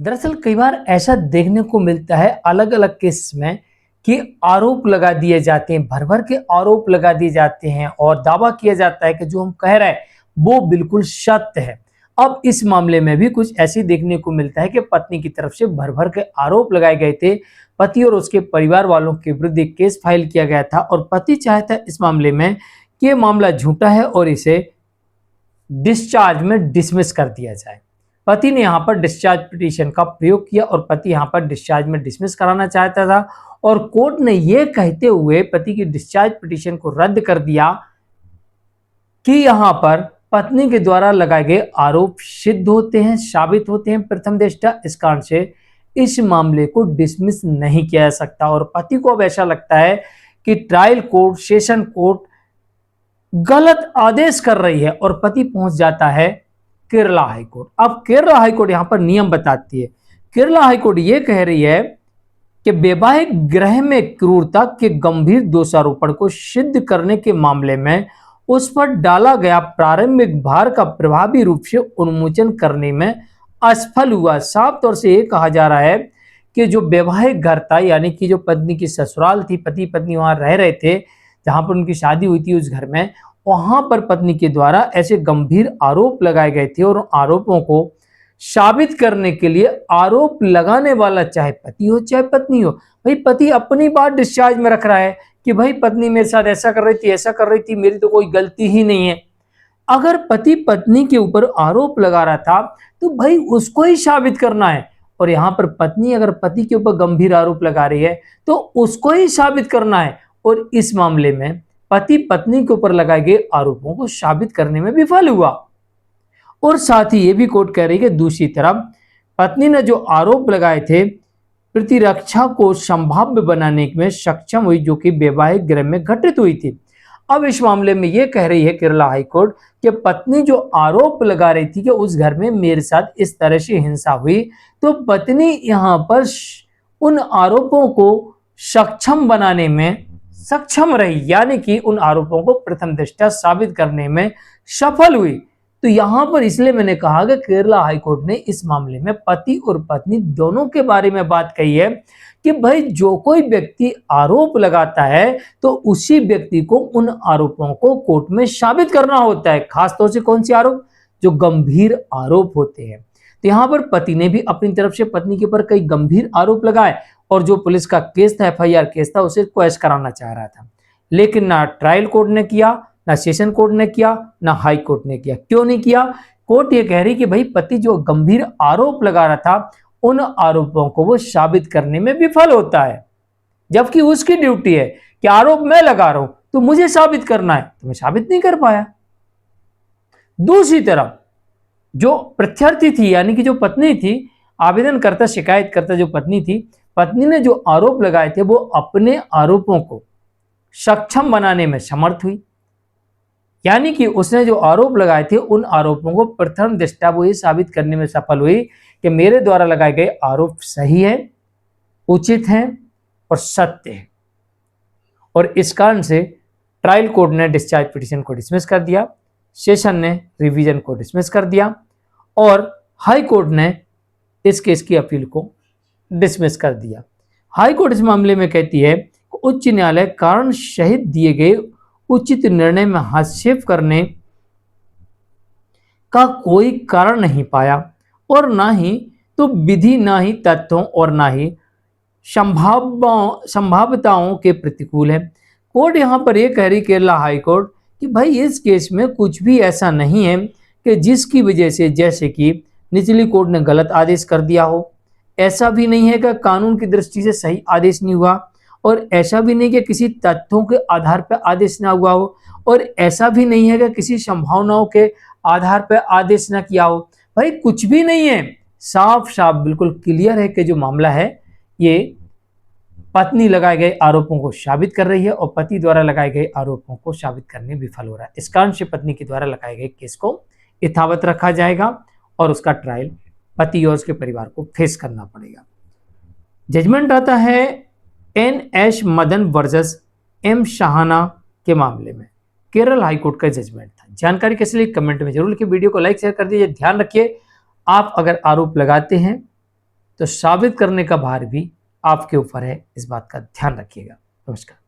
दरअसल कई बार ऐसा देखने को मिलता है अलग अलग केस में कि आरोप लगा दिए जाते हैं, भर भर के आरोप लगा दिए जाते हैं और दावा किया जाता है कि जो हम कह रहे हैं वो बिल्कुल सत्य है। अब इस मामले में भी कुछ ऐसी देखने को मिलता है कि पत्नी की तरफ से भर भर के आरोप लगाए गए थे। पति और उसके परिवार वालों के विरुद्ध एक केस फाइल किया गया था और पति चाहता है इस मामले में कि ये मामला झूठा है और इसे डिस्चार्ज में डिसमिस कर दिया जाए। पति ने यहां पर डिस्चार्ज पिटीशन का प्रयोग किया और पति यहां पर डिस्चार्ज में डिसमिस कराना चाहता था और कोर्ट ने यह कहते हुए पति की डिस्चार्ज पिटीशन को रद्द कर दिया कि यहां पर पत्नी के द्वारा लगाए गए आरोप सिद्ध होते हैं, साबित होते हैं प्रथम दृष्टया। इस कारण से इस मामले को डिसमिस नहीं किया जा सकता और पति को अब ऐसा लगता है कि ट्रायल कोर्ट, सेशन कोर्ट गलत आदेश कर रही है और पति पहुंच जाता है केरला हाईकोर्ट। अब केरला हाईकोर्ट यहां पर नियम बताती है। केरला हाईकोर्ट यह कह रही है कि वैवाहिक गृह में क्रूरता के गंभीर दोषारोपण को सिद्ध करने के मामले में उस पर डाला गया प्रारंभिक भार का प्रभावी रूप से उन्मोचन करने में असफल हुआ। साफ तौर से यह कहा जा रहा है कि जो वैवाहिक घर था, यानी कि जो पत्नी की ससुराल थी, पति पत्नी वहां रह रहे थे, जहां पर उनकी शादी हुई थी उस घर में, वहां पर पत्नी के द्वारा ऐसे गंभीर आरोप लगाए गए थे और आरोपों को साबित करने के लिए आरोप लगाने वाला चाहे पति हो चाहे पत्नी हो, भाई पति अपनी बात डिस्चार्ज में रख रहा है कि भाई पत्नी मेरे साथ ऐसा कर रही थी, ऐसा कर रही थी, मेरी तो कोई गलती ही नहीं है। अगर पति पत्नी के ऊपर आरोप लगा रहा था तो भाई उसको ही साबित करना है और यहां पर पत्नी अगर पति के ऊपर गंभीर आरोप लगा रही है तो उसको ही साबित करना है और इस मामले में पति पत्नी के ऊपर लगाए गए आरोपों को साबित करने में विफल हुआ। और साथ ही यह भी कोर्ट कह रही है कि दूसरी तरफ पत्नी ने जो आरोप लगाए थे प्रतिरक्षा को संभाव्य बनाने में सक्षम हुई, जो कि वैवाहिक गृह में घटित हुई थी। अब इस मामले में यह कह रही है केरला हाईकोर्ट कि पत्नी जो आरोप लगा रही थी कि उस घर में मेरे साथ इस तरह से हिंसा हुई, तो पत्नी यहां पर उन आरोपों को सक्षम बनाने में सक्षम रही, यानी कि उन आरोपों को प्रथम दृष्टया साबित करने में सफल हुई। तो यहां पर इसलिए मैंने कहा कि केरला हाईकोर्ट ने इस मामले में पति और पत्नी दोनों के बारे में बात कही है कि भाई जो कोई व्यक्ति आरोप लगाता है तो उसी व्यक्ति को उन आरोपों को कोर्ट में साबित करना होता है। खासतौर से कौन से आरोप? जो गंभीर आरोप होते हैं। तो यहां पर पति ने भी अपनी तरफ से पत्नी के ऊपर कई गंभीर आरोप लगाए और जो पुलिस का केस था, FIR केस था, उसे क्वैश कराना चाह रहा था, लेकिन ना ट्रायल कोर्ट ने किया, ना सेशन कोर्ट ने किया, ना हाई कोर्ट ने किया। क्यों नहीं किया? कोर्ट ये कह रही कि भाई पति जो गंभीर आरोप लगा रहा था उन आरोपों को वो साबित करने में विफल होता है, जबकि उसकी ड्यूटी है कि आरोप मैं लगा रहा हूं तो मुझे साबित करना है, तो मैं साबित नहीं कर पाया। दूसरी तरफ जो प्रत्यार्थी थी, यानी कि जो पत्नी थी, आवेदनकर्ता शिकायतकर्ता जो पत्नी थी, पत्नी ने जो आरोप लगाए थे वो अपने आरोपों को सक्षम बनाने में समर्थ हुई, यानी कि उसने जो आरोप लगाए थे उन आरोपों को प्रथम दृष्टया वो ये साबित करने में सफल हुई कि मेरे द्वारा लगाए गए आरोप सही है, उचित हैं और सत्य है। और इस कारण से ट्रायल कोर्ट ने डिस्चार्ज पिटीशन को डिसमिस कर दिया, सेशन ने रिवीजन को डिसमिस कर दिया और हाई कोर्ट ने इस केस की अपील को डिसमिस कर दिया। हाई कोर्ट इस मामले में कहती है कि उच्च न्यायालय कारण सहित दिए गए उचित निर्णय में हस्तक्षेप करने का कोई कारण नहीं पाया और ना ही तो विधि, ना ही तथ्यों और ना ही संभाव्यताओं के प्रतिकूल है। कोर्ट यहां पर यह कह रही, केरला हाई कोर्ट, कि भाई इस केस में कुछ भी ऐसा नहीं है कि जिसकी वजह से जैसे कि निचली कोर्ट ने गलत आदेश कर दिया हो, ऐसा भी नहीं है कि कानून की दृष्टि से सही आदेश नहीं हुआ, और ऐसा भी नहीं कि किसी तथ्यों के आधार पर आदेश ना हुआ हो, और ऐसा भी नहीं है कि किसी संभावनाओं के आधार पर आदेश ना किया हो। भाई कुछ भी नहीं है, साफ साफ बिल्कुल क्लियर है कि जो मामला है ये पत्नी लगाए गए आरोपों को साबित कर रही है और पति द्वारा लगाए गए आरोपों को साबित करने में विफल हो रहा है। इस कारण से पत्नी के द्वारा लगाए गए केस को यथावत रखा जाएगा और उसका ट्रायल पति और उसके परिवार को फेस करना पड़ेगा। जजमेंट आता है NS Madan versus M Shahana के मामले में। केरल हाईकोर्ट का जजमेंट था। जानकारी कैसे लगी कमेंट में जरूर लिखिए, वीडियो को लाइक शेयर कर दीजिए। ध्यान रखिए, आप अगर आरोप लगाते हैं तो साबित करने का भार भी आपके ऊपर है। इस बात का ध्यान रखिएगा। नमस्कार।